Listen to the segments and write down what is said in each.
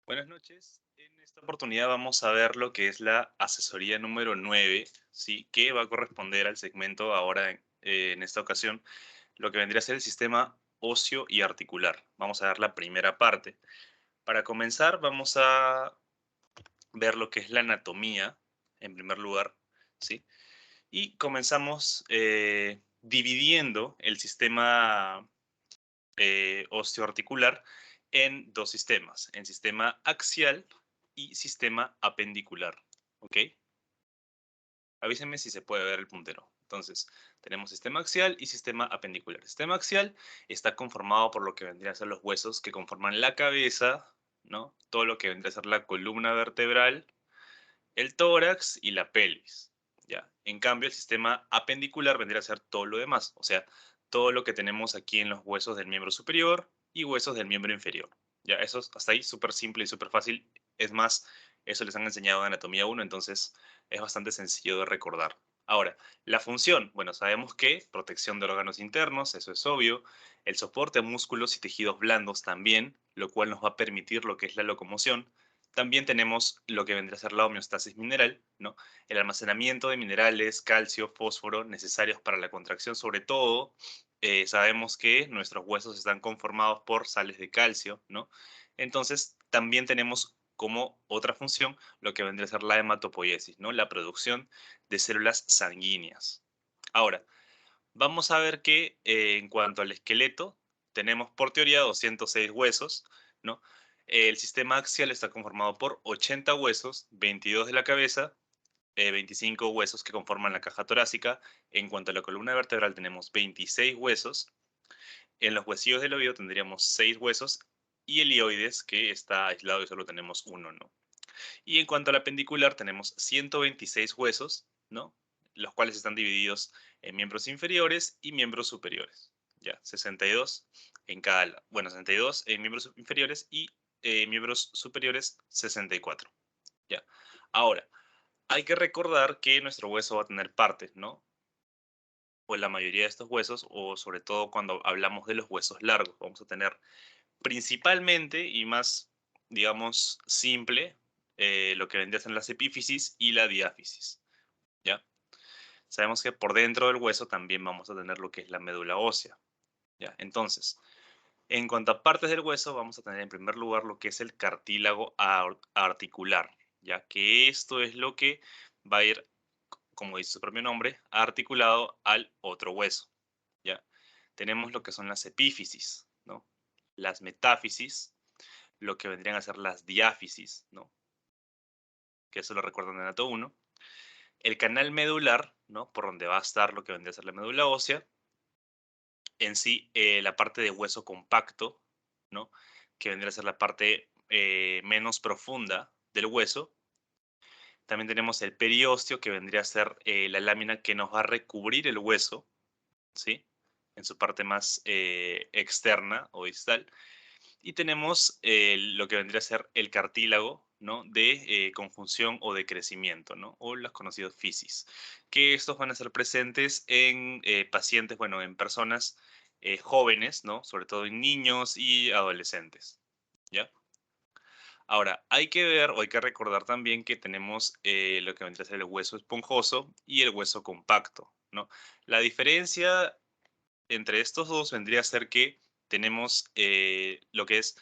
Buenas noches. En esta oportunidad vamos a ver lo que es la asesoría número 9, ¿sí? Que va a corresponder al segmento ahora en esta ocasión, lo que vendría a ser el sistema óseo y articular. Vamos a ver la primera parte. Para comenzar, vamos a ver lo que es la anatomía, en primer lugar, ¿sí? Y comenzamos dividiendo el sistema osteoarticular en dos sistemas, en sistema axial y sistema apendicular. ¿Ok? Avísenme si se puede ver el puntero. Entonces, tenemos sistema axial y sistema apendicular. El sistema axial está conformado por lo que vendrían a ser los huesos que conforman la cabeza, ¿no? Todo lo que vendría a ser la columna vertebral, el tórax y la pelvis. ¿Ya? En cambio, el sistema apendicular vendría a ser todo lo demás, o sea, todo lo que tenemos aquí en los huesos del miembro superior y huesos del miembro inferior. Ya, eso es hasta ahí súper simple y súper fácil. Es más, eso les han enseñado en Anatomía 1, entonces es bastante sencillo de recordar. Ahora, la función, bueno, sabemos que protección de órganos internos, eso es obvio, el soporte a músculos y tejidos blandos también, lo cual nos va a permitir lo que es la locomoción. También tenemos lo que vendría a ser la homeostasis mineral, ¿no? El almacenamiento de minerales, calcio, fósforo, necesarios para la contracción. Sobre todo, sabemos que nuestros huesos están conformados por sales de calcio, ¿no? Entonces, también tenemos como otra función lo que vendría a ser la hematopoiesis, ¿no? La producción de células sanguíneas. Ahora, vamos a ver que en cuanto al esqueleto, tenemos por teoría 206 huesos, ¿no? El sistema axial está conformado por 80 huesos, 22 de la cabeza, 25 huesos que conforman la caja torácica. En cuanto a la columna vertebral, tenemos 26 huesos. En los huesillos del oído tendríamos 6 huesos y el hioides, que está aislado y solo tenemos uno, ¿no? Y en cuanto a la pendicular, tenemos 126 huesos, ¿no? Los cuales están divididos en miembros inferiores y miembros superiores. Ya, 62 en cada lado. Bueno, 62 en miembros inferiores y miembros superiores 64. Ya. Ahora, hay que recordar que nuestro hueso va a tener partes, ¿no? O la mayoría de estos huesos, o sobre todo cuando hablamos de los huesos largos, vamos a tener principalmente y más, digamos, simple, lo que vendría a ser las epífisis y la diáfisis, ¿ya? Sabemos que por dentro del hueso también vamos a tener lo que es la médula ósea, ¿ya? Entonces, en cuanto a partes del hueso, vamos a tener en primer lugar lo que es el cartílago articular, ya que esto es lo que va a ir, como dice su propio nombre, articulado al otro hueso, ¿ya? Tenemos lo que son las epífisis, ¿no? Las metáfisis, lo que vendrían a ser las diáfisis, ¿no? Que eso lo recuerdan en Dato 1. El canal medular, ¿no? Por donde va a estar lo que vendría a ser la médula ósea. En sí, la parte de hueso compacto, ¿no? Que vendría a ser la parte menos profunda del hueso. También tenemos el periósteo, que vendría a ser la lámina que nos va a recubrir el hueso, ¿sí? En su parte más externa o distal. Y tenemos lo que vendría a ser el cartílago, ¿no? De conjunción o de crecimiento, ¿no? O los conocidos fisis, que estos van a ser presentes en pacientes, bueno, en personas jóvenes, ¿no? Sobre todo en niños y adolescentes, ¿ya? Ahora, hay que ver o hay que recordar también que tenemos lo que vendría a ser el hueso esponjoso y el hueso compacto, ¿no? La diferencia entre estos dos vendría a ser que tenemos lo que es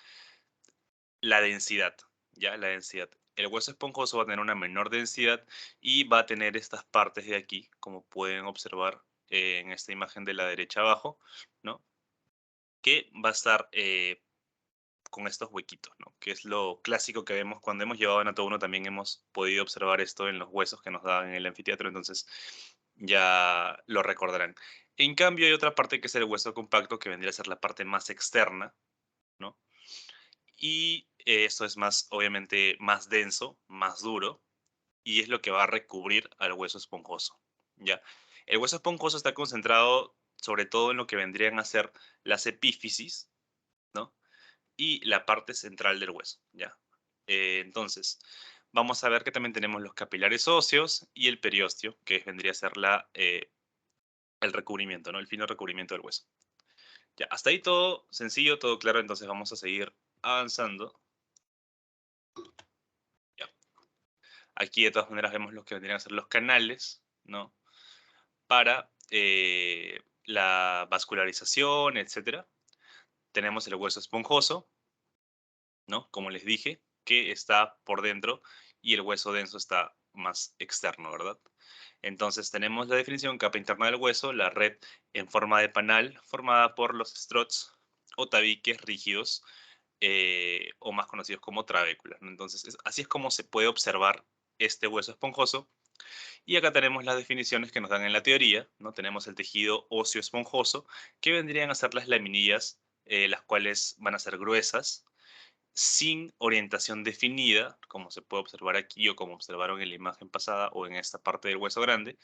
la densidad, ¿ya? La densidad. El hueso esponjoso va a tener una menor densidad y va a tener estas partes de aquí, como pueden observar en esta imagen de la derecha abajo, ¿no? Que va a estar con estos huequitos, ¿no? Que es lo clásico que vemos cuando hemos llevado Anato 1, también hemos podido observar esto en los huesos que nos daban en el anfiteatro, entonces ya lo recordarán. En cambio, hay otra parte que es el hueso compacto, que vendría a ser la parte más externa, ¿no? Y esto es más, obviamente, más denso, más duro, y es lo que va a recubrir al hueso esponjoso, ¿ya? El hueso esponjoso está concentrado sobre todo en lo que vendrían a ser las epífisis, ¿no? Y la parte central del hueso, ¿ya? Entonces, vamos a ver que también tenemos los capilares óseos y el periósteo, que vendría a ser el recubrimiento, ¿no? El fino recubrimiento del hueso. Ya, hasta ahí todo sencillo, todo claro, entonces vamos a seguir avanzando Aquí de todas maneras vemos lo que vendrían a ser los canales, ¿no? Para la vascularización, etcétera. Tenemos el hueso esponjoso, ¿no? Como les dije, que está por dentro y el hueso denso está más externo, ¿verdad? Entonces tenemos la definición: capa interna del hueso, la red en forma de panal formada por los struts o tabiques rígidos, o más conocidos como trabéculas, ¿no? Entonces así es como se puede observar este hueso esponjoso. Y acá tenemos las definiciones que nos dan en la teoría, ¿no? Tenemos el tejido óseo esponjoso, que vendrían a ser las laminillas, las cuales van a ser gruesas, sin orientación definida, como se puede observar aquí o como observaron en la imagen pasada o en esta parte del hueso grande,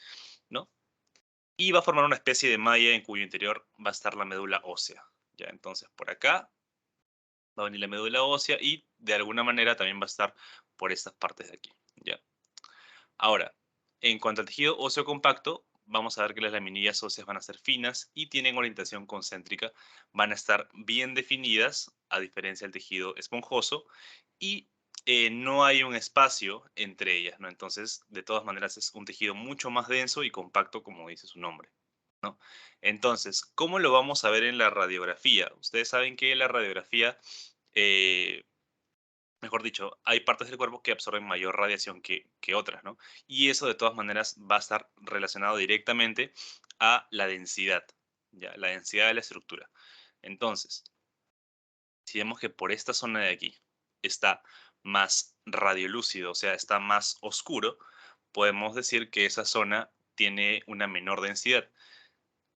¿no? Y va a formar una especie de malla en cuyo interior va a estar la médula ósea, ¿ya? Entonces, por acá va a venir la médula ósea y de alguna manera también va a estar por estas partes de aquí, ¿ya? Ahora, en cuanto al tejido óseo compacto, vamos a ver que las laminillas óseas van a ser finas y tienen orientación concéntrica, van a estar bien definidas, a diferencia del tejido esponjoso, y no hay un espacio entre ellas, ¿no? Entonces, de todas maneras, es un tejido mucho más denso y compacto, como dice su nombre, ¿no? Entonces, ¿cómo lo vamos a ver en la radiografía? Ustedes saben que la radiografía, eh, mejor dicho, hay partes del cuerpo que absorben mayor radiación que otras, ¿no? Y eso de todas maneras va a estar relacionado directamente a la densidad, ¿ya? La densidad de la estructura. Entonces, si vemos que por esta zona de aquí está más radiolúcido, o sea, está más oscuro, podemos decir que esa zona tiene una menor densidad.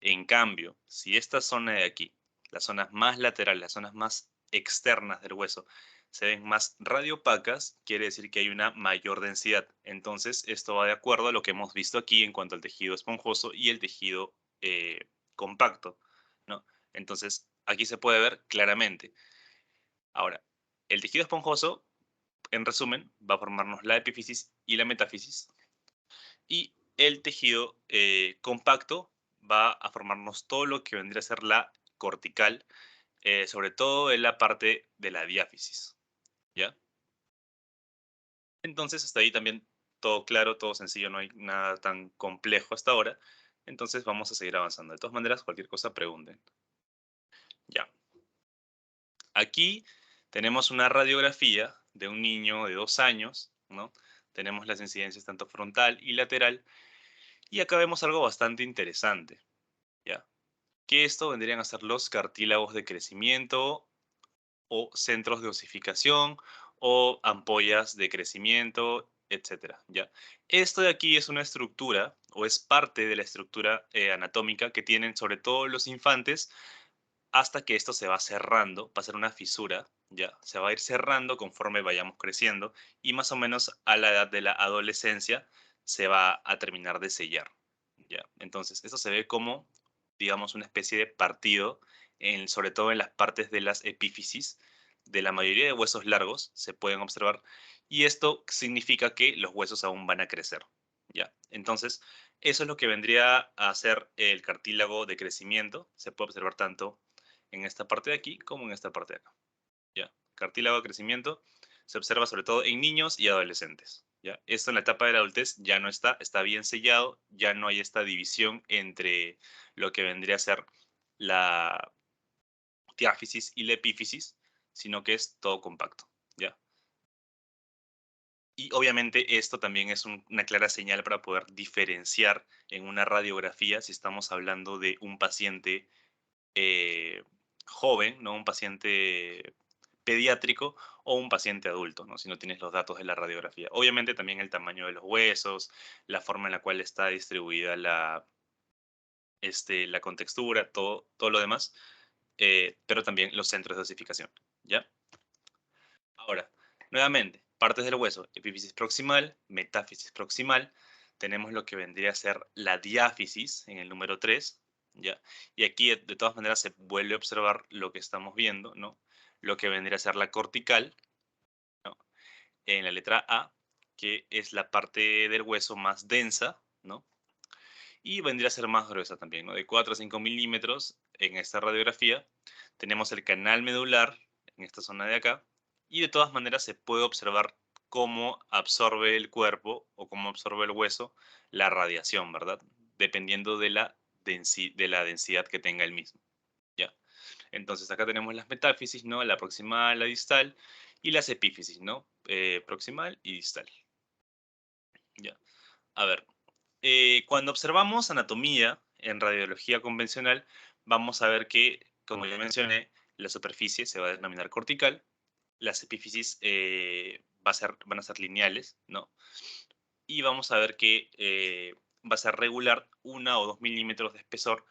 En cambio, si esta zona de aquí, las zonas más laterales, las zonas más externas del hueso, se ven más radiopacas, quiere decir que hay una mayor densidad. Entonces, esto va de acuerdo a lo que hemos visto aquí en cuanto al tejido esponjoso y el tejido compacto, ¿no? Entonces, aquí se puede ver claramente. Ahora, el tejido esponjoso, en resumen, va a formarnos la epífisis y la metáfisis, y el tejido compacto va a formarnos todo lo que vendría a ser la cortical, sobre todo en la parte de la diáfisis, ¿ya? Entonces, hasta ahí también todo claro, todo sencillo, no hay nada tan complejo hasta ahora. Entonces, vamos a seguir avanzando. De todas maneras, cualquier cosa pregunten. Ya. Aquí tenemos una radiografía de un niño de 2 años, ¿no? Tenemos las incidencias tanto frontal y lateral. Y acá vemos algo bastante interesante, ¿ya? Que esto vendrían a ser los cartílagos de crecimiento o centros de osificación o ampollas de crecimiento, etcétera, ¿ya? Esto de aquí es una estructura o es parte de la estructura anatómica que tienen sobre todo los infantes, hasta que esto se va cerrando, va a ser una fisura, ¿ya? Se va a ir cerrando conforme vayamos creciendo y más o menos a la edad de la adolescencia se va a terminar de sellar, ¿ya? Entonces, esto se ve como, digamos, una especie de partido, sobre todo en las partes de las epífisis de la mayoría de huesos largos, se pueden observar, y esto significa que los huesos aún van a crecer, ¿ya? Entonces, eso es lo que vendría a ser el cartílago de crecimiento. Se puede observar tanto en esta parte de aquí como en esta parte de acá, ¿ya? Cartílago de crecimiento se observa sobre todo en niños y adolescentes, ¿ya? Esto en la etapa de la adultez ya no está, está bien sellado, ya no hay esta división entre lo que vendría a ser la diáfisis y la epífisis, sino que es todo compacto, ¿ya? Y obviamente esto también es una clara señal para poder diferenciar en una radiografía si estamos hablando de un paciente joven, ¿no? Un paciente pediátrico o un paciente adulto, ¿no? Si no tienes los datos de la radiografía. Obviamente también el tamaño de los huesos, la forma en la cual está distribuida la contextura, todo lo demás, pero también los centros de osificación, ¿ya? Ahora, nuevamente, partes del hueso: epífisis proximal, metáfisis proximal. Tenemos lo que vendría a ser la diáfisis en el número 3, ¿ya? Y aquí, de todas maneras, se vuelve a observar lo que estamos viendo, ¿no? Lo que vendría a ser la cortical, ¿no? En la letra A, que es la parte del hueso más densa, ¿no? Y vendría a ser más gruesa también, ¿no? De 4 a 5 milímetros en esta radiografía. Tenemos el canal medular en esta zona de acá, y de todas maneras se puede observar cómo absorbe el cuerpo o cómo absorbe el hueso la radiación, ¿verdad? Dependiendo de la densidad que tenga el mismo, ¿ya? Entonces acá tenemos las metáfisis, ¿no? La proximal, la distal, y las epífisis, ¿no? Proximal y distal, ¿ya? A ver, cuando observamos anatomía en radiología convencional, vamos a ver que, como ya mencioné, la superficie se va a denominar cortical, las epífisis van a ser lineales, ¿no? Y vamos a ver que va a ser regular 1 o 2 milímetros de espesor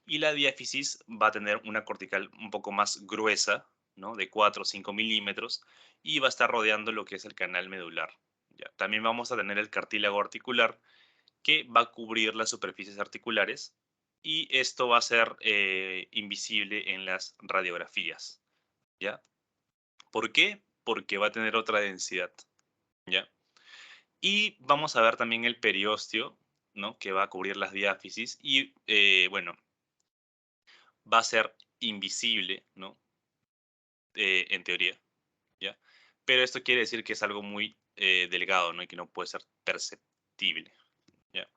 y la diáfisis va a tener una cortical un poco más gruesa, ¿no? De 4 o 5 milímetros y va a estar rodeando lo que es el canal medular. ¿Ya? También vamos a tener el cartílago articular que va a cubrir las superficies articulares y esto va a ser invisible en las radiografías, ¿ya? ¿Por qué? Porque va a tener otra densidad, ¿ya? Y vamos a ver también el periósteo, ¿no? Que va a cubrir las diáfisis y, bueno, va a ser invisible, ¿no? En teoría, ¿ya? Pero esto quiere decir que es algo muy delgado, ¿no? Y que no puede ser perceptible, ¿ya?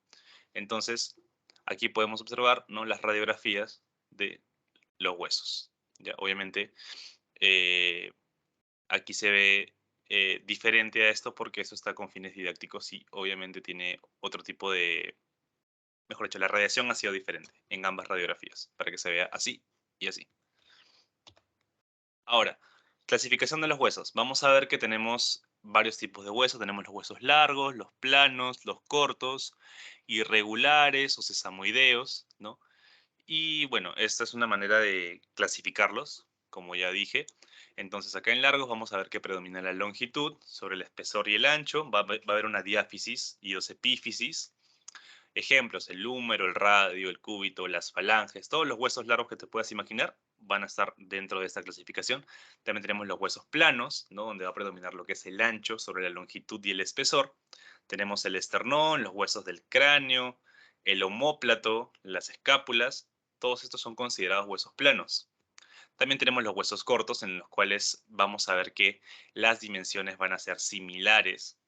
Entonces, aquí podemos observar, ¿no? Las radiografías de los huesos, ¿ya? Obviamente, eh, aquí se ve diferente a esto porque esto está con fines didácticos y obviamente tiene otro tipo de, mejor dicho, la radiación ha sido diferente en ambas radiografías para que se vea así y así. Ahora, clasificación de los huesos. Vamos a ver que tenemos varios tipos de huesos. Tenemos los huesos largos, los planos, los cortos, irregulares o sesamoideos, ¿no? Y bueno, esta es una manera de clasificarlos, como ya dije. Entonces acá en largos vamos a ver que predomina la longitud sobre el espesor y el ancho. Va a haber una diáfisis y dos epífisis. Ejemplos, el húmero, el radio, el cúbito, las falanges, todos los huesos largos que te puedas imaginar van a estar dentro de esta clasificación. También tenemos los huesos planos, ¿no? Donde va a predominar lo que es el ancho sobre la longitud y el espesor. Tenemos el esternón, los huesos del cráneo, el omóplato, las escápulas. Todos estos son considerados huesos planos. También tenemos los huesos cortos, en los cuales vamos a ver que las dimensiones van a ser similares.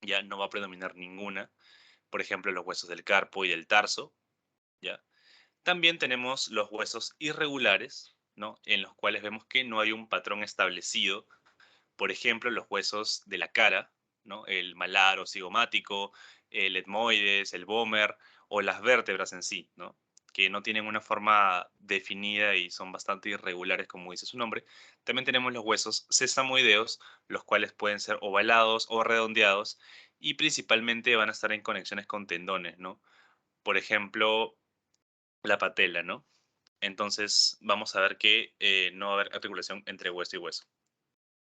Ya no va a predominar ninguna. Por ejemplo, los huesos del carpo y del tarso, ¿ya? También tenemos los huesos irregulares, ¿no? En los cuales vemos que no hay un patrón establecido. Por ejemplo, los huesos de la cara, ¿no? El malar o cigomático, el etmoides, el vomer o las vértebras en sí, ¿no? Que no tienen una forma definida y son bastante irregulares, como dice su nombre. También tenemos los huesos sesamoideos, los cuales pueden ser ovalados o redondeados y principalmente van a estar en conexiones con tendones, ¿no? Por ejemplo, la patela, ¿no? Entonces vamos a ver que no va a haber articulación entre hueso y hueso.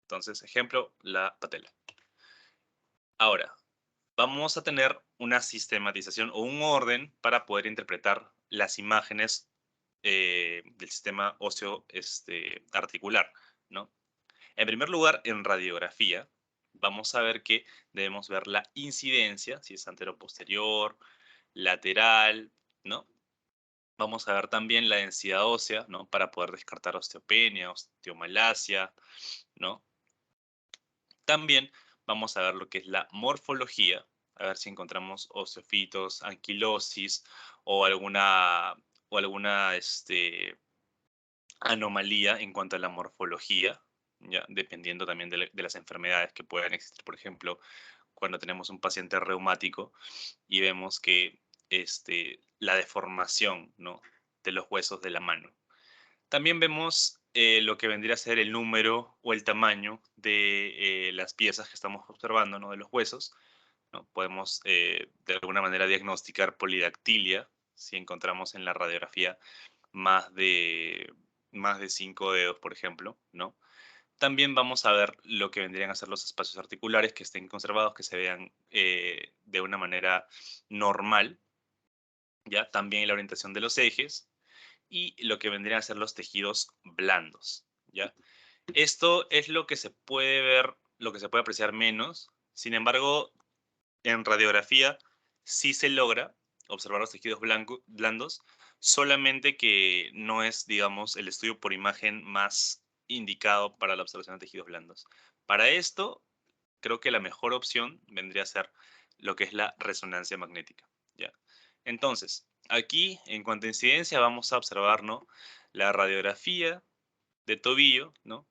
Entonces, ejemplo, la patela. Ahora, vamos a tener una sistematización o un orden para poder interpretar las imágenes del sistema óseo articular, ¿no? En primer lugar, en radiografía, vamos a ver que debemos ver la incidencia, si es antero-posterior, lateral, ¿no? Vamos a ver también la densidad ósea, ¿no? Para poder descartar osteopenia, osteomalacia, ¿no? También vamos a ver lo que es la morfología, a ver si encontramos osteofitos, anquilosis o alguna anomalía en cuanto a la morfología, ¿ya? Dependiendo también de las enfermedades que puedan existir. Por ejemplo, cuando tenemos un paciente reumático y vemos que la deformación, ¿no? De los huesos de la mano. También vemos lo que vendría a ser el número o el tamaño de las piezas que estamos observando, ¿no? De los huesos, ¿no? Podemos de alguna manera diagnosticar polidactilia si encontramos en la radiografía más de, más de 5 dedos, por ejemplo, ¿no? También vamos a ver lo que vendrían a ser los espacios articulares que estén conservados, que se vean de una manera normal, ¿ya? También la orientación de los ejes y lo que vendrían a ser los tejidos blandos, ¿ya? Esto es lo que se puede ver, lo que se puede apreciar menos. Sin embargo, en radiografía sí se logra observar los tejidos blandos, solamente que no es, digamos, el estudio por imagen más indicado para la observación de tejidos blandos. Para esto, creo que la mejor opción vendría a ser lo que es la resonancia magnética, ¿ya? Entonces, aquí, en cuanto a incidencia, vamos a observar, ¿no?, la radiografía de tobillo, ¿no?,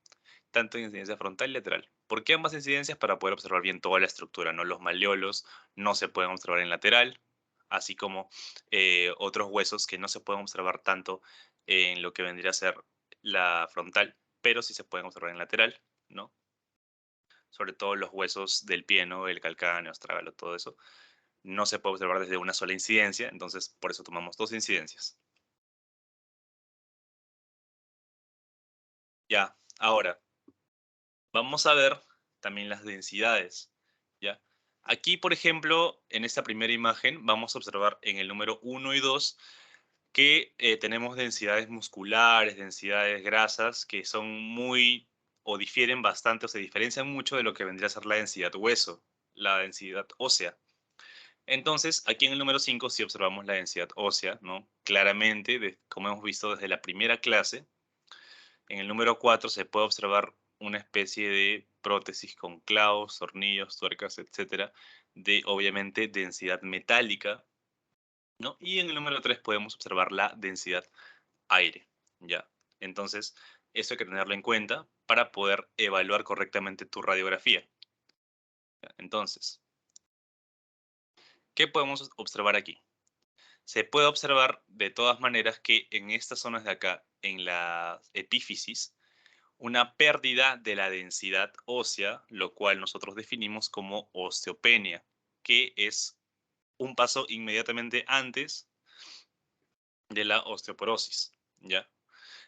tanto en incidencia frontal y lateral. ¿Por qué ambas incidencias? Para poder observar bien toda la estructura, ¿no? Los malleolos no se pueden observar en lateral, así como otros huesos que no se pueden observar tanto en lo que vendría a ser la frontal, pero sí se pueden observar en lateral, ¿no? Sobre todo los huesos del pie, ¿no? El calcáneo, astrágalo, todo eso. No se puede observar desde una sola incidencia, entonces por eso tomamos dos incidencias. Ya, ahora, vamos a ver también las densidades, ¿ya? Aquí, por ejemplo, en esta primera imagen, vamos a observar en el número 1 y 2 que tenemos densidades musculares, densidades grasas, que son muy, o difieren bastante, o se diferencian mucho de lo que vendría a ser la densidad hueso, la densidad ósea. Entonces, aquí en el número 5 sí observamos la densidad ósea, ¿no? Claramente, como hemos visto desde la primera clase. En el número 4 se puede observar una especie de prótesis con clavos, tornillos, tuercas, etcétera, de obviamente densidad metálica, ¿no? Y en el número 3 podemos observar la densidad aire, ¿ya? Entonces, eso hay que tenerlo en cuenta para poder evaluar correctamente tu radiografía. ¿Ya? Entonces, ¿qué podemos observar aquí? Se puede observar de todas maneras que en estas zonas de acá, en la epífisis, una pérdida de la densidad ósea, lo cual nosotros definimos como osteopenia, que es un paso inmediatamente antes de la osteoporosis, ¿ya?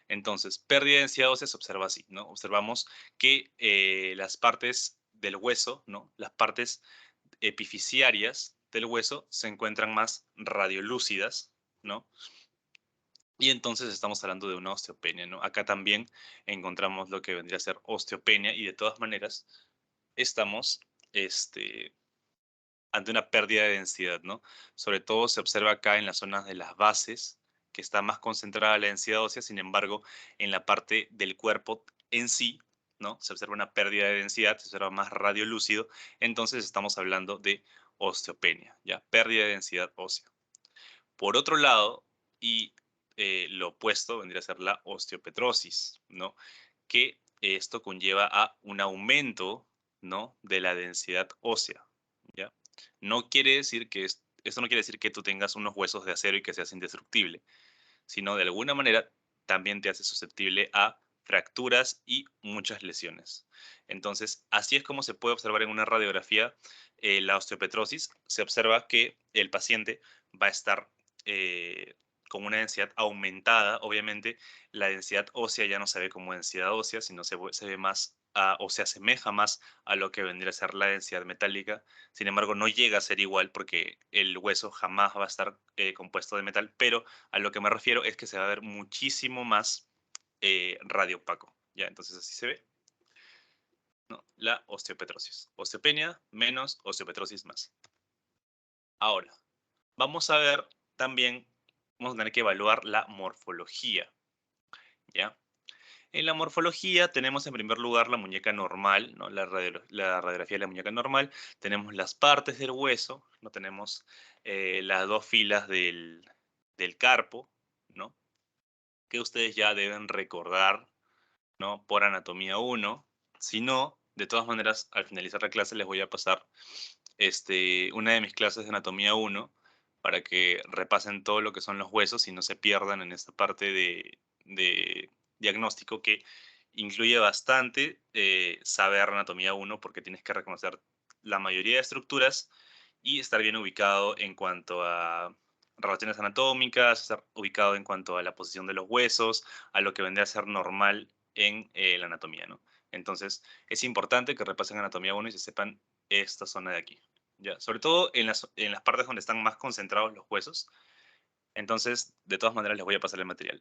Entonces, pérdida de densidad ósea se observa así, ¿no? Observamos que las partes del hueso, ¿no? Las partes epifisiarias del hueso se encuentran más radiolúcidas, ¿no? Y entonces estamos hablando de una osteopenia, ¿no? Acá también encontramos lo que vendría a ser osteopenia y de todas maneras estamos este, ante una pérdida de densidad, ¿no? Sobre todo se observa acá en las zonas de las bases, que está más concentrada la densidad ósea, sin embargo, en la parte del cuerpo en sí, ¿no? Se observa una pérdida de densidad, se observa más radiolúcido, entonces estamos hablando de osteopenia, ¿ya? Pérdida de densidad ósea. Por otro lado, y lo opuesto vendría a ser la osteopetrosis, ¿no? Que esto conlleva a un aumento, ¿no?, de la densidad ósea, ¿ya? No quiere decir que esto no quiere decir que tú tengas unos huesos de acero y que seas indestructible, sino de alguna manera también te hace susceptible a fracturas y muchas lesiones. Entonces, así es como se puede observar en una radiografía la osteopetrosis. Se observa que el paciente va a estar eh, con una densidad aumentada. Obviamente, la densidad ósea ya no se ve como densidad ósea, sino se ve más o se asemeja más a lo que vendría a ser la densidad metálica. Sin embargo, no llega a ser igual porque el hueso jamás va a estar compuesto de metal, pero a lo que me refiero es que se va a ver muchísimo más radiopaco. ¿Ya? Entonces así se ve, ¿no? La osteopetrosis. Osteopenia menos osteopetrosis más. Ahora, vamos a ver también, vamos a tener que evaluar la morfología. ¿Ya? En la morfología tenemos en primer lugar la muñeca normal, ¿no? La radiografía de la muñeca normal. Tenemos las partes del hueso, ¿no? Tenemos las dos filas del carpo, ¿no?, que ustedes ya deben recordar, ¿no?, por anatomía 1. Si no, de todas maneras, al finalizar la clase les voy a pasar una de mis clases de anatomía 1 para que repasen todo lo que son los huesos y no se pierdan en esta parte de diagnóstico que incluye bastante saber anatomía 1 porque tienes que reconocer la mayoría de estructuras y estar bien ubicado en cuanto a relaciones anatómicas, estar ubicado en cuanto a la posición de los huesos, a lo que vendría a ser normal en la anatomía, ¿no? Entonces, es importante que repasen anatomía 1 y se sepan esta zona de aquí, ¿ya? Sobre todo en las partes donde están más concentrados los huesos. Entonces, de todas maneras, les voy a pasar el material,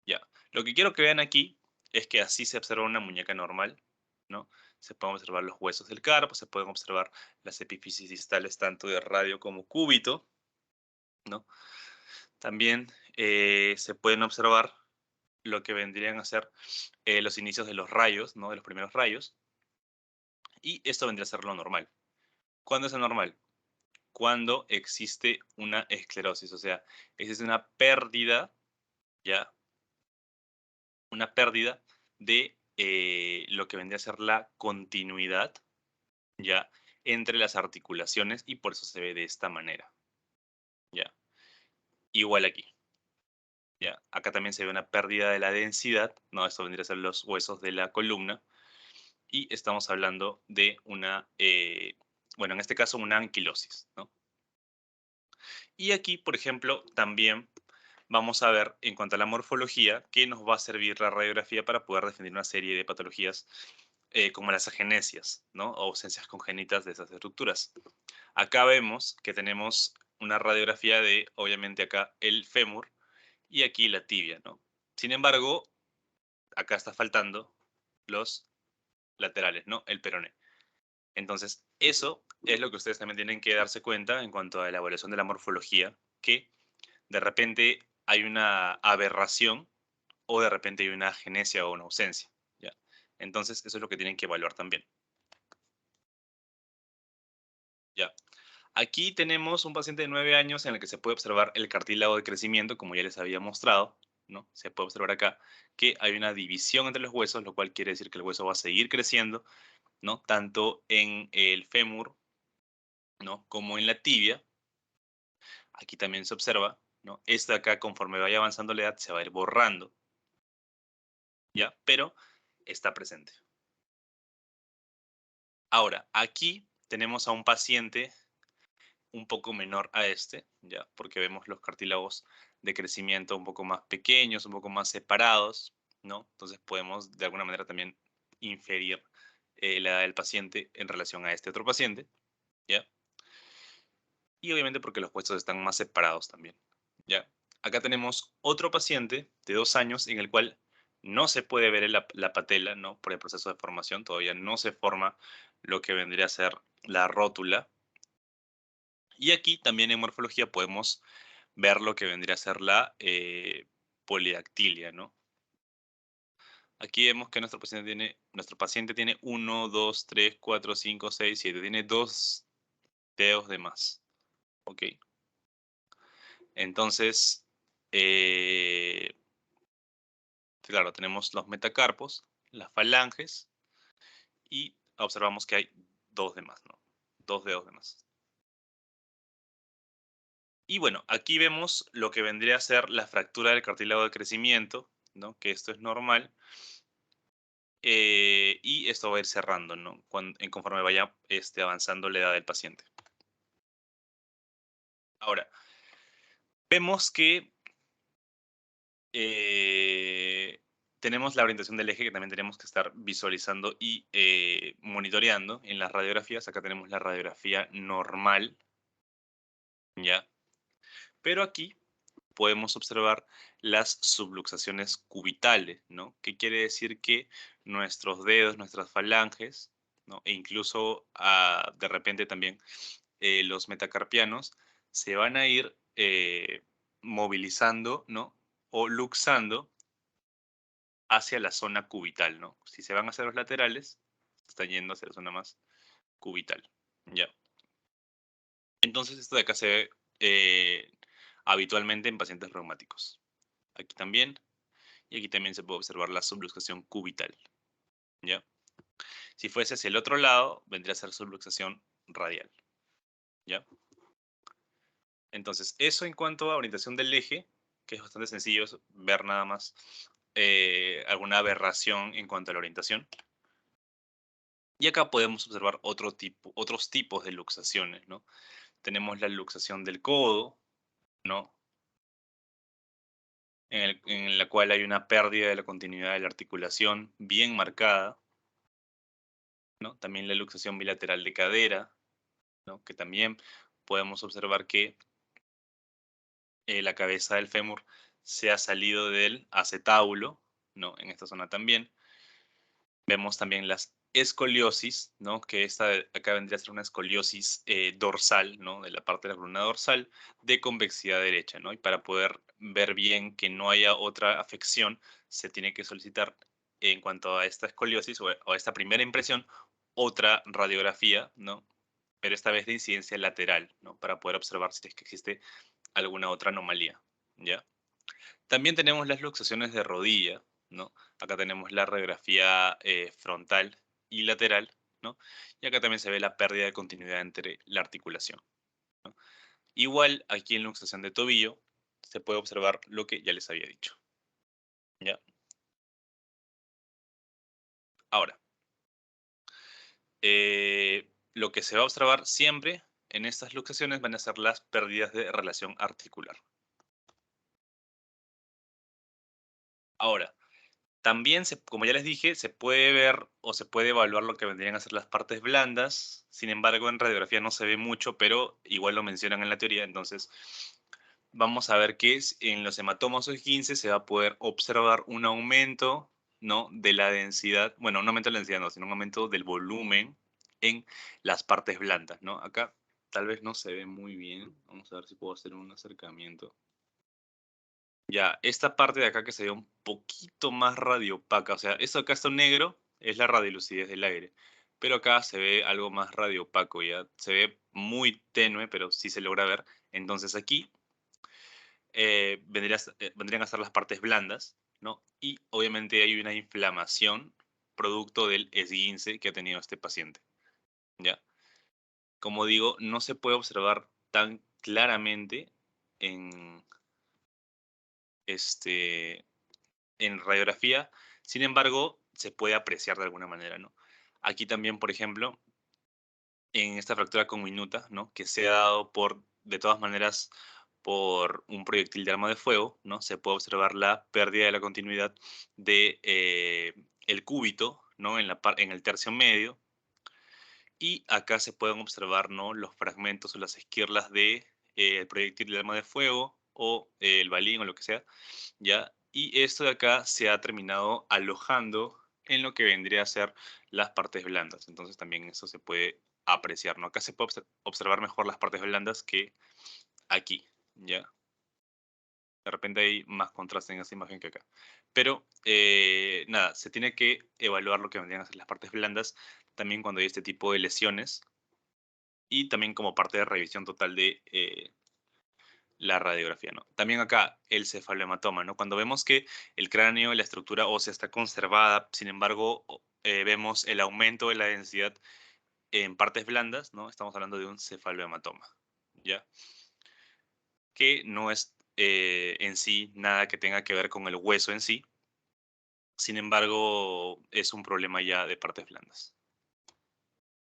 ¿ya? Lo que quiero que vean aquí es que así se observa una muñeca normal, ¿no? Se pueden observar los huesos del carpo, se pueden observar las epífisis distales tanto de radio como cúbito, ¿no? También se pueden observar lo que vendrían a ser los inicios de los rayos, ¿no? De los primeros rayos. Y esto vendría a ser lo normal. ¿Cuándo es anormal? Cuando existe una esclerosis, o sea, existe una pérdida, ¿ya? Una pérdida de lo que vendría a ser la continuidad, ¿ya? Entre las articulaciones y por eso se ve de esta manera, ¿ya? Igual aquí, ¿ya? Acá también se ve una pérdida de la densidad, ¿no? Esto vendría a ser los huesos de la columna y estamos hablando de una, bueno, en este caso una anquilosis, ¿no? Y aquí, por ejemplo, también vamos a ver en cuanto a la morfología que nos va a servir la radiografía para poder definir una serie de patologías como las agenesias, ¿no? O ausencias congénitas de esas estructuras. Acá vemos que tenemos una radiografía de, obviamente acá, el fémur y aquí la tibia, ¿no? Sin embargo, acá está faltando los laterales, ¿no? El peroné. Entonces, eso es lo que ustedes también tienen que darse cuenta en cuanto a la evaluación de la morfología, que de repente hay una aberración o de repente hay una agenesia o una ausencia, ¿ya? Entonces, eso es lo que tienen que evaluar también, ¿ya? Aquí tenemos un paciente de 9 años en el que se puede observar el cartílago de crecimiento, como ya les había mostrado, ¿no? Se puede observar acá que hay una división entre los huesos, lo cual quiere decir que el hueso va a seguir creciendo, ¿no? Tanto en el fémur, ¿no? Como en la tibia. Aquí también se observa, ¿no? Esto de acá, conforme vaya avanzando la edad, se va a ir borrando, ¿ya? Pero está presente. Ahora, aquí tenemos a un paciente un poco menor a este, ¿ya? Porque vemos los cartílagos de crecimiento un poco más pequeños, un poco más separados, ¿no? Entonces podemos de alguna manera también inferir la edad del paciente en relación a este otro paciente, ¿ya? Y obviamente porque los huesos están más separados también, ¿ya? Acá tenemos otro paciente de 2 años en el cual no se puede ver la patela, ¿no? Por el proceso de formación, todavía no se forma lo que vendría a ser la rótula. Y aquí también en morfología podemos ver lo que vendría a ser la polidactilia, ¿no? Aquí vemos que nuestro paciente tiene 1, 2, 3, 4, 5, 6, 7. Tiene 2 dedos de más. ¿Ok? Entonces, claro, tenemos los metacarpos, las falanges y observamos que hay 2 de más, ¿no? 2 dedos de más. Y bueno, aquí vemos lo que vendría a ser la fractura del cartílago de crecimiento, ¿no? Que esto es normal. Y esto va a ir cerrando, ¿no? Conforme vaya avanzando la edad del paciente. Ahora, vemos que eh, tenemos la orientación del eje que también tenemos que estar visualizando y monitoreando en las radiografías. Acá tenemos la radiografía normal, ¿ya? Pero aquí podemos observar las subluxaciones cubitales, ¿no? Que quiere decir que nuestros dedos, nuestras falanges, ¿no? E incluso de repente también los metacarpianos se van a ir movilizando, ¿no? O luxando hacia la zona cubital, ¿no? Si se van hacia los laterales, están yendo hacia la zona más cubital, ¿ya? Entonces esto de acá se ve habitualmente en pacientes reumáticos. Aquí también, y aquí también se puede observar la subluxación cubital, ¿ya? Si fuese hacia el otro lado, vendría a ser subluxación radial, ¿ya? Entonces, eso en cuanto a orientación del eje, que es bastante sencillo es ver nada más alguna aberración en cuanto a la orientación. Y acá podemos observar otros tipos de luxaciones, ¿no? Tenemos la luxación del codo, ¿no? En la cual hay una pérdida de la continuidad de la articulación bien marcada, ¿no? También la luxación bilateral de cadera, ¿no? Que también podemos observar que la cabeza del fémur se ha salido del acetábulo, ¿no? En esta zona también. Vemos también las escoliosis, ¿no? Que acá vendría a ser una escoliosis dorsal, ¿no? De la parte de la columna dorsal de convexidad derecha, ¿no? Y para poder ver bien que no haya otra afección, se tiene que solicitar en cuanto a esta escoliosis o a esta primera impresión otra radiografía, ¿no? Pero esta vez de incidencia lateral, ¿no? Para poder observar si es que existe alguna otra anomalía, ¿ya? También tenemos las luxaciones de rodilla, ¿no? Acá tenemos la radiografía frontal y lateral, ¿no? Y acá también se ve la pérdida de continuidad entre la articulación, ¿no? Igual, aquí en luxación de tobillo se puede observar lo que ya les había dicho, ¿ya? Ahora, lo que se va a observar siempre en estas luxaciones van a ser las pérdidas de relación articular. Ahora, también, como ya les dije, se puede ver o se puede evaluar lo que vendrían a ser las partes blandas. Sin embargo, en radiografía no se ve mucho, pero igual lo mencionan en la teoría. Entonces, vamos a ver que en los hematomas o 15 se va a poder observar un aumento, ¿no? De la densidad, bueno, un aumento de la densidad no, sino un aumento del volumen en las partes blandas, ¿no? Acá tal vez no se ve muy bien. Vamos a ver si puedo hacer un acercamiento. Ya, esta parte de acá que se ve un poquito más radiopaca, o sea, esto acá está negro, es la radiolucidez del aire, pero acá se ve algo más radiopaco, ya se ve muy tenue, pero sí se logra ver. Entonces aquí vendrían a ser las partes blandas, ¿no? Y obviamente hay una inflamación producto del esguince que ha tenido este paciente, ¿ya? Como digo, no se puede observar tan claramente en, este, en radiografía, sin embargo, se puede apreciar de alguna manera, ¿no? Aquí también, por ejemplo, en esta fractura conminuta, ¿no? Que se ha dado de todas maneras, por un proyectil de arma de fuego, ¿no? Se puede observar la pérdida de la continuidad de el cúbito, ¿no? En el tercio medio. Y acá se pueden observar, ¿no? Los fragmentos o las esquirlas de el proyectil de arma de fuego o el balín o lo que sea, ¿ya? Y esto de acá se ha terminado alojando en lo que vendría a ser las partes blandas. Entonces también eso se puede apreciar, ¿no? Acá se puede observar mejor las partes blandas que aquí, ¿ya? De repente hay más contraste en esa imagen que acá. Pero nada, se tiene que evaluar lo que vendrían a ser las partes blandas también cuando hay este tipo de lesiones y también como parte de revisión total de la radiografía, ¿no? También acá el cefalohematoma, ¿no? Cuando vemos que el cráneo, la estructura ósea está conservada, sin embargo, vemos el aumento de la densidad en partes blandas, ¿no? Estamos hablando de un cefalohematoma, ¿ya? Que no es en sí nada que tenga que ver con el hueso en sí, sin embargo, es un problema ya de partes blandas,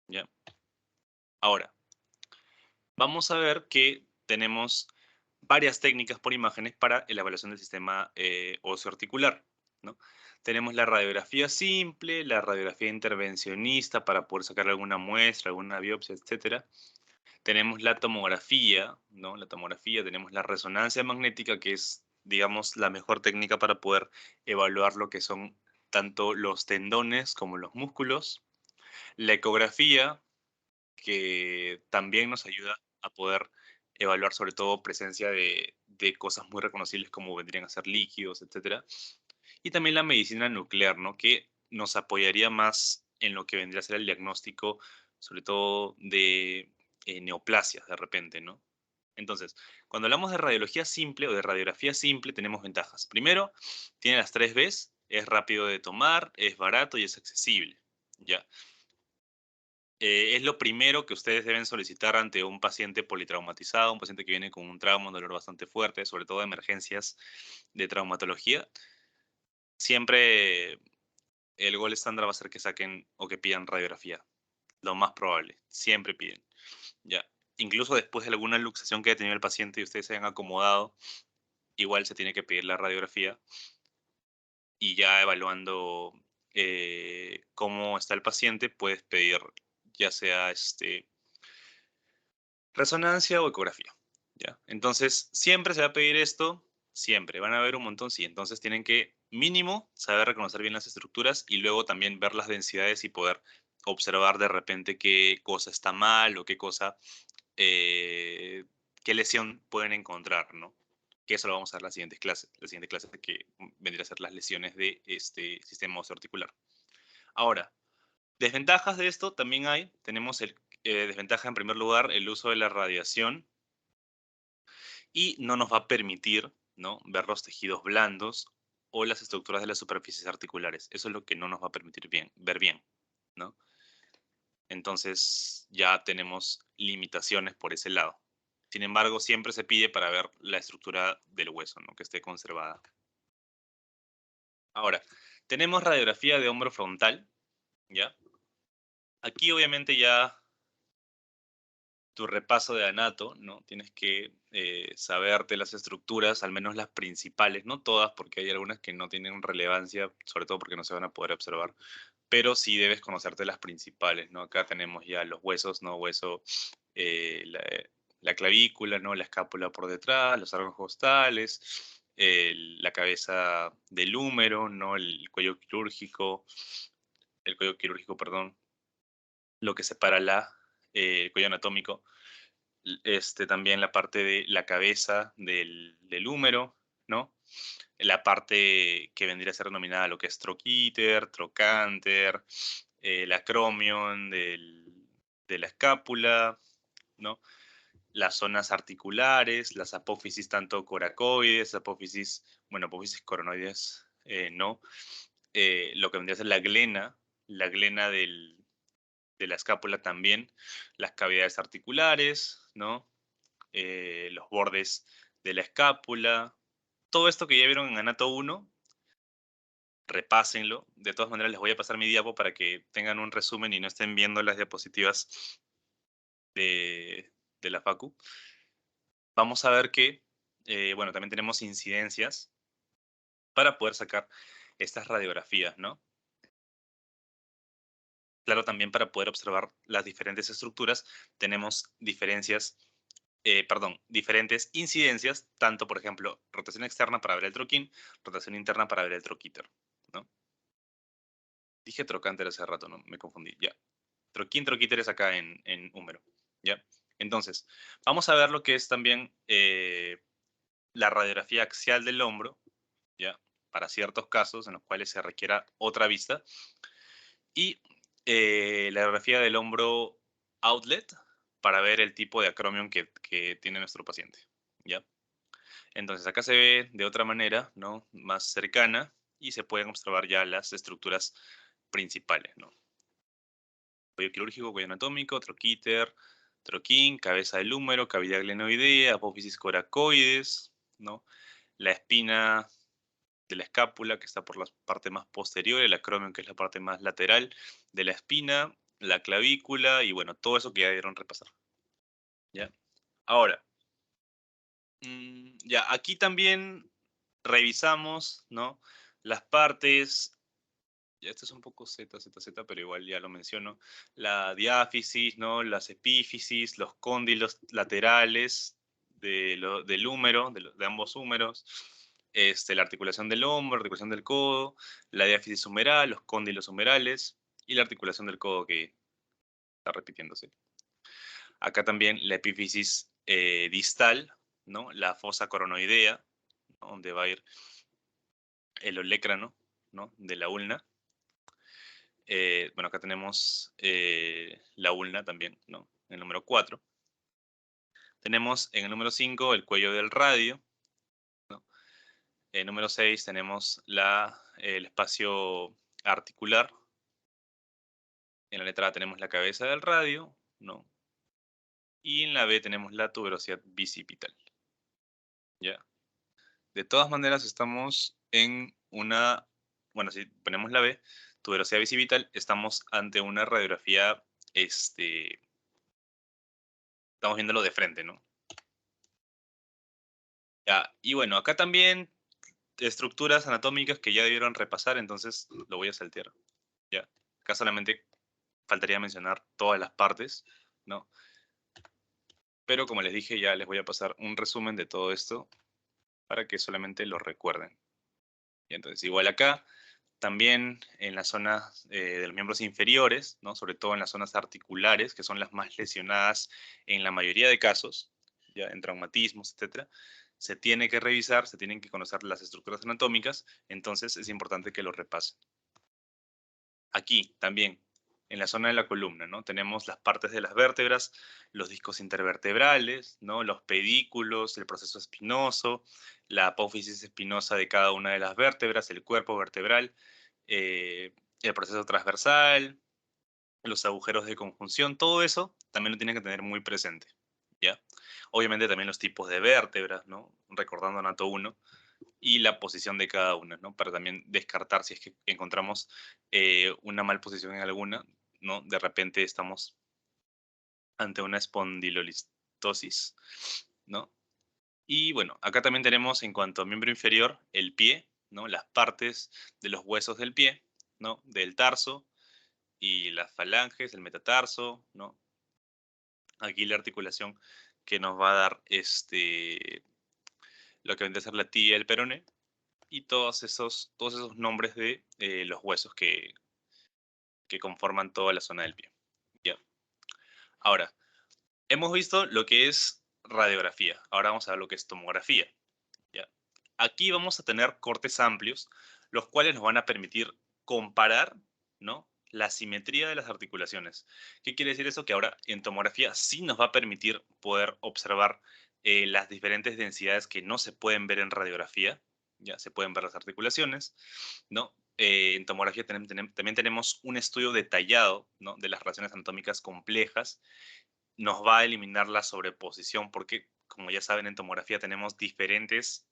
¿ya? Ahora, vamos a ver que tenemos varias técnicas por imágenes para la evaluación del sistema óseo articular, ¿no? Tenemos la radiografía simple, la radiografía intervencionista para poder sacar alguna muestra, alguna biopsia, etcétera. Tenemos la tomografía, ¿no? La tomografía, tenemos la resonancia magnética, que es, digamos, la mejor técnica para poder evaluar lo que son tanto los tendones como los músculos. La ecografía, que también nos ayuda a poder evaluar sobre todo presencia de cosas muy reconocibles como vendrían a ser líquidos, etcétera. Y también la medicina nuclear, ¿no? Que nos apoyaría más en lo que vendría a ser el diagnóstico, sobre todo de neoplasias de repente, ¿no? Entonces, cuando hablamos de radiología simple o de radiografía simple, tenemos ventajas. Primero, tiene las 3 Bs, es rápido de tomar, es barato y es accesible, ¿ya? Es lo primero que ustedes deben solicitar ante un paciente politraumatizado, un paciente que viene con un trauma, un dolor bastante fuerte, sobre todo emergencias de traumatología. Siempre el gol estándar va a ser que saquen o que pidan radiografía. Lo más probable, siempre piden. Ya. Incluso después de alguna luxación que haya tenido el paciente y ustedes se hayan acomodado, igual se tiene que pedir la radiografía y ya evaluando cómo está el paciente, puedes pedir ya sea resonancia o ecografía, ¿ya? Entonces, siempre se va a pedir esto, siempre. Van a haber un montón, sí. Entonces, tienen que mínimo saber reconocer bien las estructuras y luego también ver las densidades y poder observar de repente qué cosa está mal o eh, qué lesión pueden encontrar, ¿no? Que eso lo vamos a ver en la siguiente clase. La siguiente clase que vendría a ser las lesiones de este sistema osteoarticular. Ahora, Desventajas de esto también hay. Tenemos desventaja en primer lugar, el uso de la radiación y no nos va a permitir, ¿no?, ver los tejidos blandos o las estructuras de las superficies articulares. Eso es lo que no nos va a permitir ver bien, ¿no? Entonces ya tenemos limitaciones por ese lado. Sin embargo, siempre se pide para ver la estructura del hueso, ¿no?, que esté conservada. Ahora, tenemos radiografía de hombro frontal, ¿ya? Aquí obviamente ya tu repaso de anato, ¿no? Tienes que saberte las estructuras, al menos las principales, no todas, porque hay algunas que no tienen relevancia, sobre todo porque no se van a poder observar, pero sí debes conocerte las principales, ¿no? Acá tenemos ya los huesos, ¿no? Hueso, la clavícula, ¿no? La escápula por detrás, los órganos costales, la cabeza del húmero, ¿no? El cuello quirúrgico, perdón, lo que separa el cuello anatómico, también la parte de la cabeza del húmero, ¿no? La parte que vendría a ser denominada lo que es troquíter, trocánter, el acromion de la escápula, ¿no? Las zonas articulares, las apófisis tanto coracoides, apófisis coronoides, no. Lo que vendría a ser la glena de la escápula también, las cavidades articulares, ¿no? Los bordes de la escápula. Todo esto que ya vieron en Anato 1, repásenlo. De todas maneras, les voy a pasar mi diapo para que tengan un resumen y no estén viendo las diapositivas de la Facu. Vamos a ver que, bueno, también tenemos incidencias para poder sacar estas radiografías, ¿no? Claro, también para poder observar las diferentes estructuras tenemos diferentes incidencias, tanto, por ejemplo, rotación externa para ver el troquín, rotación interna para ver el troquíter, ¿no? Dije trocánter hace rato, ¿no? Me confundí, ya. Troquín, troquíter es acá en húmero, ¿ya? Entonces, vamos a ver lo que es también la radiografía axial del hombro, ¿ya? Para ciertos casos en los cuales se requiera otra vista. Y la radiografía del hombro outlet para ver el tipo de acromion que tiene nuestro paciente, ¿ya? Entonces acá se ve de otra manera, ¿no? Más cercana y se pueden observar ya las estructuras principales, ¿no? Cuello quirúrgico, cuello anatómico, troquíter, troquín, cabeza del húmero, cavidad glenoidea, apófisis coracoides, ¿no? La espina de la escápula, que está por la parte más posterior, el acromion, que es la parte más lateral de la espina, la clavícula y bueno, todo eso que ya debieron repasar. ¿Ya? Ahora, ya, aquí también revisamos, ¿no?, las partes, ya esto es un poco Z, pero igual ya lo menciono, la diáfisis, ¿no?, las epífisis, los cóndilos laterales del húmero, de ambos húmeros, la articulación del hombro, la articulación del codo, la diáfisis humeral, los cóndilos humerales y la articulación del codo que está repitiéndose. Acá también la epífisis distal, ¿no?, la fosa coronoidea, ¿no?, donde va a ir el olecrano, ¿no?, de la ulna. Bueno, acá tenemos la ulna también, ¿no?, en el número 4. Tenemos en el número 5 el cuello del radio, ¿no? En el número 6 tenemos el espacio articular. En la letra A tenemos la cabeza del radio, ¿no? Y en la B tenemos la tuberosidad bicipital, ¿ya? De todas maneras estamos en una, bueno, si ponemos la B, tuberosidad bicipital, estamos ante una radiografía, estamos viéndolo de frente, ¿no? Ya, y bueno, acá también estructuras anatómicas que ya debieron repasar, entonces lo voy a saltear, ¿ya? Acá solamente faltaría mencionar todas las partes, ¿no? Pero como les dije, ya les voy a pasar un resumen de todo esto para que solamente lo recuerden. Y entonces, igual acá, también en las zonas de los miembros inferiores, ¿no?, sobre todo en las zonas articulares, que son las más lesionadas en la mayoría de casos, ya en traumatismos, etcétera, se tiene que revisar, se tienen que conocer las estructuras anatómicas, entonces es importante que lo repasen. Aquí también, en la zona de la columna, ¿no? Tenemos las partes de las vértebras, los discos intervertebrales, ¿no? Los pedículos, el proceso espinoso, la apófisis espinosa de cada una de las vértebras, el cuerpo vertebral, el proceso transversal, los agujeros de conjunción, todo eso también lo tienen que tener muy presente, ¿ya? Obviamente también los tipos de vértebras, ¿no? Recordando Anato 1, y la posición de cada una, ¿no? Para también descartar si es que encontramos una mal posición en alguna, ¿no? De repente estamos ante una espondilolistosis, ¿no? Y bueno, acá también tenemos en cuanto a miembro inferior, el pie, ¿no? Las partes de los huesos del pie, ¿no? Del tarso y las falanges, el metatarso, ¿no? Aquí la articulación que nos va a dar lo que vendría a ser la tibia y el peroné, y todos esos nombres de los huesos que conforman toda la zona del pie. ¿Ya? Ahora, hemos visto lo que es radiografía. Ahora vamos a ver lo que es tomografía. ¿Ya? Aquí vamos a tener cortes amplios, los cuales nos van a permitir comparar, ¿no? La simetría de las articulaciones. ¿Qué quiere decir eso? Que ahora en tomografía sí nos va a permitir poder observar las diferentes densidades que no se pueden ver en radiografía. Ya se pueden ver las articulaciones, ¿no? En tomografía también tenemos un estudio detallado, ¿no? De las relaciones anatómicas complejas. Nos va a eliminar la sobreposición porque, como ya saben, en tomografía tenemos diferentes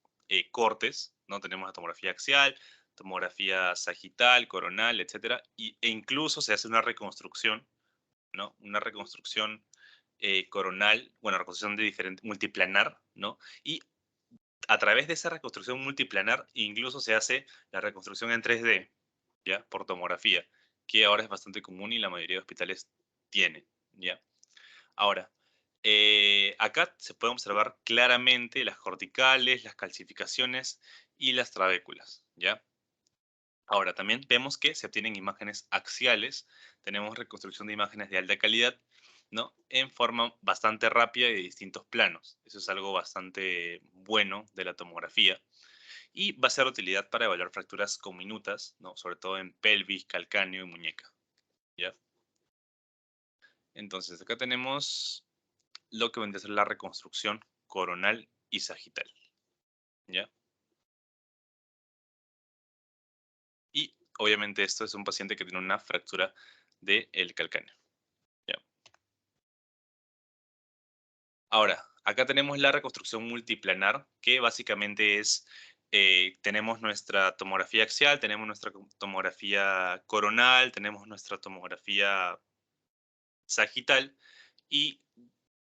cortes, ¿no? Tenemos la tomografía axial, tomografía sagital, coronal, etcétera, e incluso se hace una reconstrucción, ¿no? Una reconstrucción coronal, bueno, reconstrucción de diferente, multiplanar, ¿no? Y a través de esa reconstrucción multiplanar, incluso se hace la reconstrucción en 3D, ¿ya? Por tomografía, que ahora es bastante común y la mayoría de hospitales tienen, ¿ya? Ahora, acá se puede observar claramente las corticales, las calcificaciones y las trabéculas, ¿ya? Ahora, también vemos que se obtienen imágenes axiales, tenemos reconstrucción de imágenes de alta calidad, ¿no? En forma bastante rápida y de distintos planos. Eso es algo bastante bueno de la tomografía. Y va a ser de utilidad para evaluar fracturas comminutas, ¿no? Sobre todo en pelvis, calcáneo y muñeca, ¿ya? Entonces, acá tenemos lo que vendría a ser la reconstrucción coronal y sagital, ¿ya? Y obviamente esto es un paciente que tiene una fractura del calcáneo, ¿ya? Ahora, acá tenemos la reconstrucción multiplanar, que básicamente es, tenemos nuestra tomografía axial, tenemos nuestra tomografía coronal, tenemos nuestra tomografía sagital, y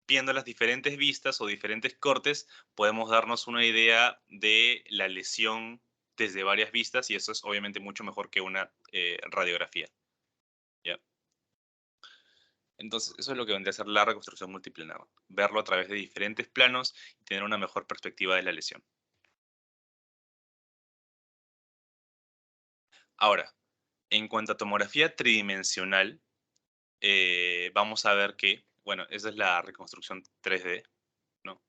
viendo las diferentes vistas o diferentes cortes, podemos darnos una idea de la lesión desde varias vistas, y eso es obviamente mucho mejor que una radiografía, ¿ya? Entonces, eso es lo que vendría a ser la reconstrucción multiplanar, verlo a través de diferentes planos y tener una mejor perspectiva de la lesión. Ahora, en cuanto a tomografía tridimensional, vamos a ver que, bueno, esa es la reconstrucción 3D, ¿no?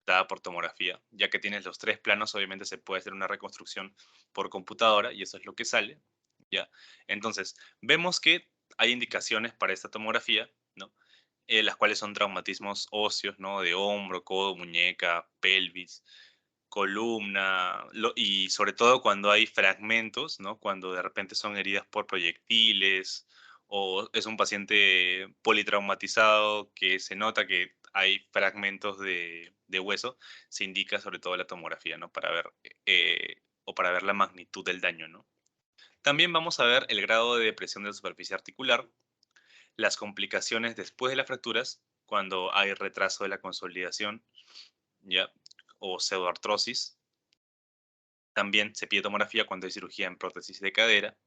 Dada por tomografía. Ya que tienes los tres planos, obviamente se puede hacer una reconstrucción por computadora y eso es lo que sale, ¿ya? Entonces, vemos que hay indicaciones para esta tomografía, ¿no? Las cuales son traumatismos óseos, ¿no? De hombro, codo, muñeca, pelvis, columna, y sobre todo cuando hay fragmentos, ¿no? Cuando de repente son heridas por proyectiles o es un paciente politraumatizado que se nota que hay fragmentos de hueso, se indica sobre todo la tomografía, ¿no? Para ver, o para ver la magnitud del daño, ¿no? También vamos a ver el grado de depresión de la superficie articular, las complicaciones después de las fracturas, cuando hay retraso de la consolidación, ¿ya? O pseudoartrosis. También se pide tomografía cuando hay cirugía en prótesis de cadera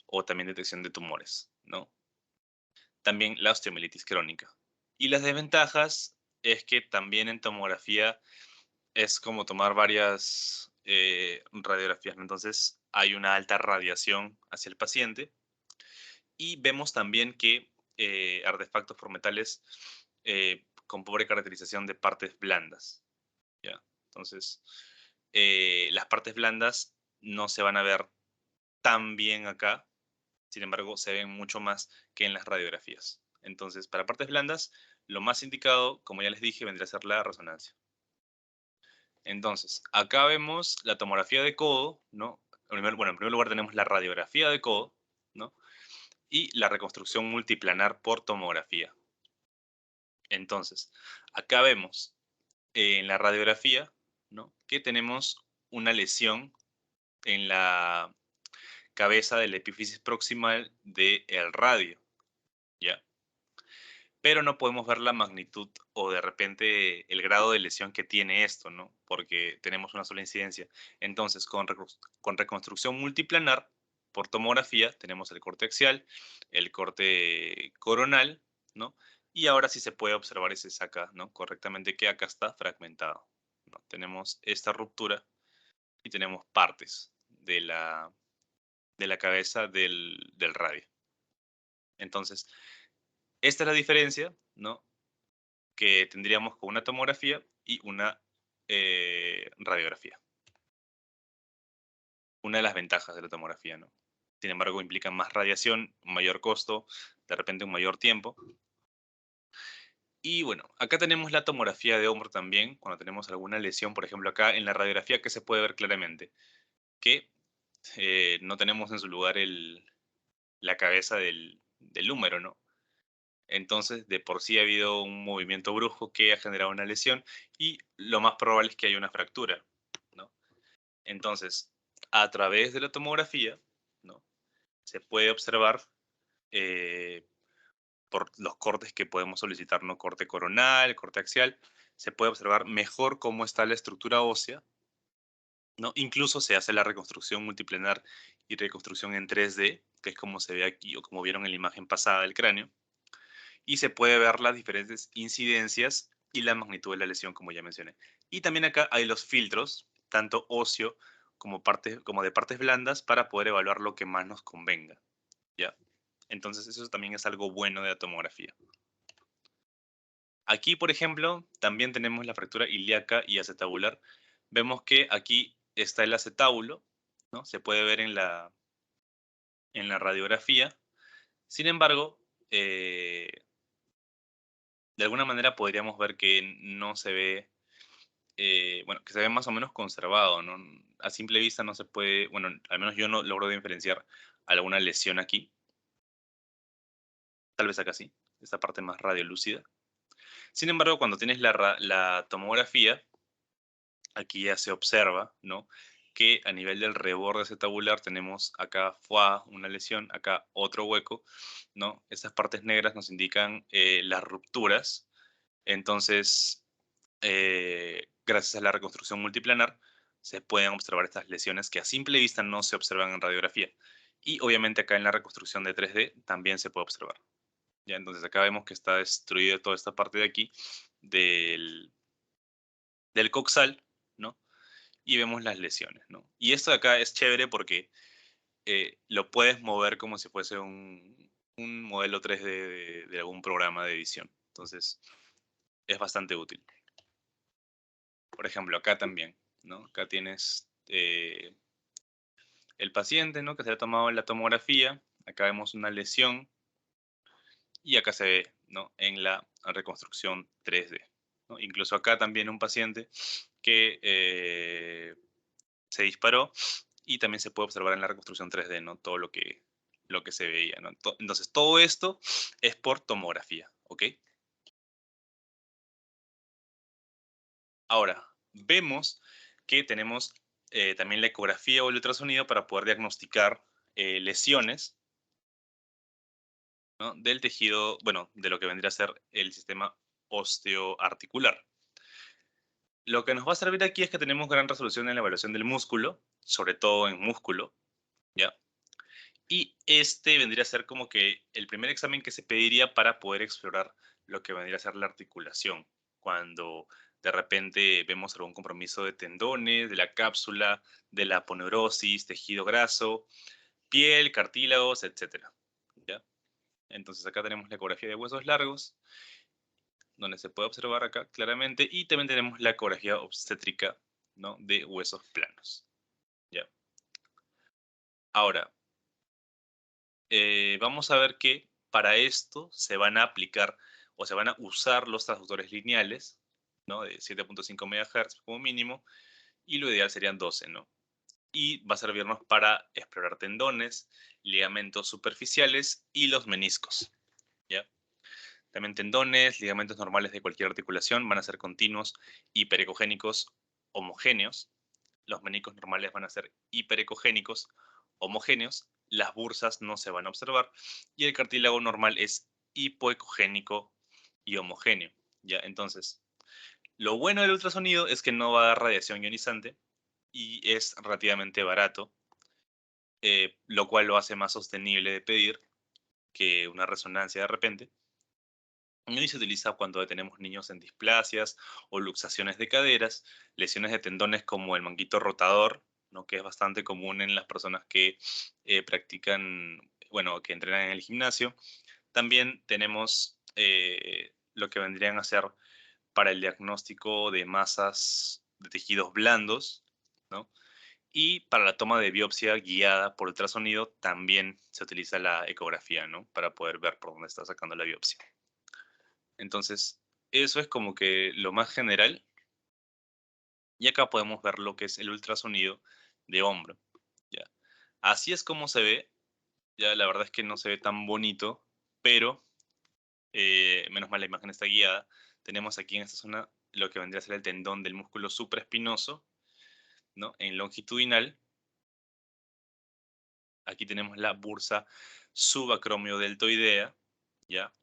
o también detección de tumores, ¿no? También la osteomielitis crónica. Y las desventajas es que también en tomografía es como tomar varias radiografías, ¿no? Entonces hay una alta radiación hacia el paciente y vemos también que artefactos formetales con pobre caracterización de partes blandas, ¿ya? Entonces, las partes blandas no se van a ver tan bien acá, Sin embargo, se ven mucho más que en las radiografías. Entonces, para partes blandas, lo más indicado, como ya les dije, vendría a ser la resonancia. Entonces, acá vemos la tomografía de codo, ¿no? Bueno, en primer lugar tenemos la radiografía de codo, ¿no? Y la reconstrucción multiplanar por tomografía. Entonces, acá vemos en la radiografía, ¿no? Que tenemos una lesión en la cabeza de la epífisis proximal del radio, ¿ya? Pero no podemos ver la magnitud o de repente el grado de lesión que tiene esto, ¿no? Porque tenemos una sola incidencia. Entonces, con reconstrucción multiplanar por tomografía, tenemos el corte axial, el corte coronal, ¿no? Y ahora sí se puede observar y se saca, ¿no? Correctamente que acá está fragmentado, ¿no? Tenemos esta ruptura y tenemos partes de la cabeza del radio. Entonces, esta es la diferencia, ¿no? Que tendríamos con una tomografía y una radiografía. Una de las ventajas de la tomografía, ¿no? Sin embargo, implica más radiación, un mayor costo, de repente un mayor tiempo. Y bueno, acá tenemos la tomografía de hombro también, cuando tenemos alguna lesión, por ejemplo, acá en la radiografía que se puede ver claramente que no tenemos en su lugar la cabeza del húmero, ¿no? Entonces, de por sí ha habido un movimiento brusco que ha generado una lesión y lo más probable es que haya una fractura, ¿no? Entonces, a través de la tomografía, ¿no? Se puede observar eh, por los cortes que podemos solicitar, ¿no? Corte coronal, corte axial, se puede observar mejor cómo está la estructura ósea, ¿no? Incluso se hace la reconstrucción multiplanar y reconstrucción en 3D, que es como se ve aquí o como vieron en la imagen pasada del cráneo, y se puede ver las diferentes incidencias y la magnitud de la lesión, como ya mencioné. Y también acá hay los filtros, tanto óseo como de partes blandas, para poder evaluar lo que más nos convenga, ¿ya? Entonces eso también es algo bueno de la tomografía. Aquí, por ejemplo, también tenemos la fractura ilíaca y acetabular. Vemos que aquí está el acetábulo, ¿no? Se puede ver en la radiografía. Sin embargo, de alguna manera podríamos ver que no se ve, bueno, que se ve más o menos conservado, ¿no? A simple vista no se puede, bueno, al menos yo no logro diferenciar alguna lesión aquí. Tal vez acá sí, esta parte más radiolúcida. Sin embargo, cuando tienes la tomografía, aquí ya se observa, ¿no? Que a nivel del reborde acetabular tenemos acá una lesión, acá otro hueco, ¿no? Estas partes negras nos indican las rupturas. Entonces, gracias a la reconstrucción multiplanar, se pueden observar estas lesiones que a simple vista no se observan en radiografía. Y obviamente acá en la reconstrucción de 3D también se puede observar. ¿Ya? Entonces acá vemos que está destruida toda esta parte de aquí del coxal, ¿no? Y vemos las lesiones, ¿no? Y esto de acá es chévere porque lo puedes mover como si fuese un modelo 3D de algún programa de edición. Entonces, es bastante útil. Por ejemplo, acá también, ¿no? Acá tienes el paciente, ¿no? Que se le ha tomado la tomografía. Acá vemos una lesión y acá se ve, ¿no? En la reconstrucción 3D, ¿no? Incluso acá también un paciente que se disparó y también se puede observar en la reconstrucción 3D, ¿no? Todo lo que se veía, ¿no? Entonces, todo esto es por tomografía, ¿ok? Ahora, vemos que tenemos también la ecografía o el ultrasonido para poder diagnosticar lesiones, ¿no? Del tejido, bueno, de lo que vendría a ser el sistema osteoarticular. Lo que nos va a servir aquí es que tenemos gran resolución en la evaluación del músculo, sobre todo en músculo, ¿ya? Y este vendría a ser como que el primer examen que se pediría para poder explorar lo que vendría a ser la articulación, cuando de repente vemos algún compromiso de tendones, de la cápsula, de la aponeurosis, tejido graso, piel, cartílagos, etcétera, ¿ya? Entonces acá tenemos la ecografía de huesos largos, donde se puede observar acá claramente, y también tenemos la ecografía obstétrica, ¿no? De huesos planos, ¿ya? Ahora, vamos a ver que para esto se van a aplicar o se van a usar los transductores lineales, ¿no? De 7.5 MHz como mínimo, y lo ideal serían 12, ¿no? Y va a servirnos para explorar tendones, ligamentos superficiales y los meniscos, ¿ya? También tendones, ligamentos normales de cualquier articulación van a ser continuos, hiperecogénicos, homogéneos. Los meniscos normales van a ser hiperecogénicos, homogéneos. Las bursas no se van a observar. Y el cartílago normal es hipoecogénico y homogéneo. ¿Ya? Entonces, lo bueno del ultrasonido es que no va a dar radiación ionizante y es relativamente barato, lo cual lo hace más sostenible de pedir que una resonancia de repente. Y se utiliza cuando tenemos niños en displasias o luxaciones de caderas, lesiones de tendones como el manguito rotador, ¿no? Que es bastante común en las personas que practican, bueno, que entrenan en el gimnasio. También tenemos lo que vendrían a ser para el diagnóstico de masas de tejidos blandos, ¿no? Y para la toma de biopsia guiada por ultrasonido también se utiliza la ecografía, ¿no? Para poder ver por dónde está sacando la biopsia. Entonces, eso es como que lo más general. Y acá podemos ver lo que es el ultrasonido de hombro. ¿Ya? Así es como se ve. Ya la verdad es que no se ve tan bonito, pero menos mal la imagen está guiada. Tenemos aquí en esta zona lo que vendría a ser el tendón del músculo supraespinoso, ¿no? En longitudinal. Aquí tenemos la bursa subacromiodeltoidea, ¿ya?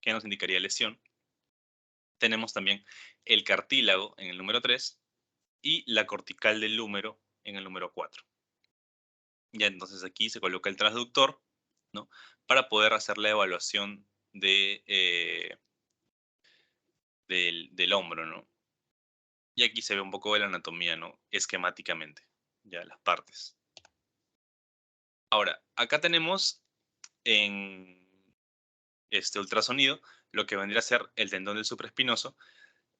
Que nos indicaría lesión. Tenemos también el cartílago en el número 3 y la cortical del húmero en el número 4. Ya entonces aquí se coloca el transductor, ¿no? Para poder hacer la evaluación del hombro, ¿no? Y aquí se ve un poco de la anatomía, ¿no? Esquemáticamente, ya las partes. Ahora, acá tenemos en este ultrasonido lo que vendría a ser el tendón del supraespinoso.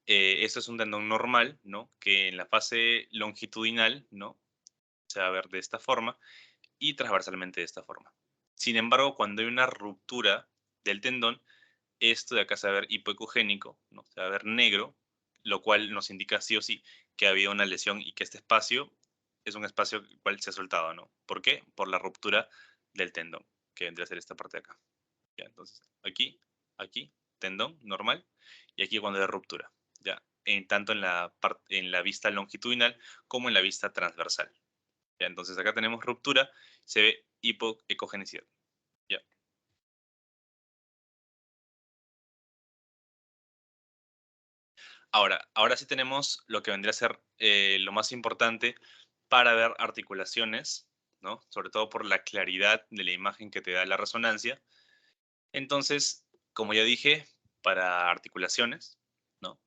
Esto es un tendón normal, ¿no? Que en la fase longitudinal, ¿no? Se va a ver de esta forma y transversalmente de esta forma. Sin embargo, cuando hay una ruptura del tendón, esto de acá se va a ver hipoecogénico, ¿no? Se va a ver negro, lo cual nos indica sí o sí que ha habido una lesión y que este espacio es un espacio el cual se ha soltado, ¿no? ¿Por qué? Por la ruptura del tendón, que vendría a ser esta parte de acá. ¿Ya? Entonces, aquí, tendón normal, y aquí cuando hay ruptura, ¿ya? Tanto en la vista longitudinal como en la vista transversal. ¿Ya? Entonces acá tenemos ruptura, se ve hipoecogenicidad. ¿Ya? Ahora sí tenemos lo que vendría a ser lo más importante para ver articulaciones, ¿no? Sobre todo por la claridad de la imagen que te da la resonancia. Entonces, como ya dije, para articulaciones, ¿no?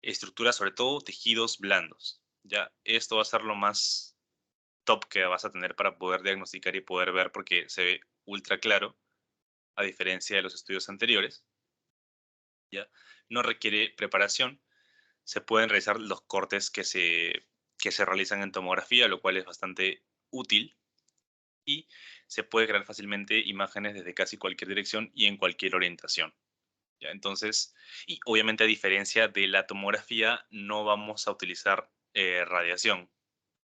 Estructuras, sobre todo tejidos blandos. Ya, esto va a ser lo más top que vas a tener para poder diagnosticar y poder ver porque se ve ultra claro, a diferencia de los estudios anteriores. ¿Ya? No requiere preparación. Se pueden realizar los cortes que se realizan en tomografía, lo cual es bastante útil. Y se puede crear fácilmente imágenes desde casi cualquier dirección y en cualquier orientación. ¿Ya? Entonces, y obviamente a diferencia de la tomografía, no vamos a utilizar radiación,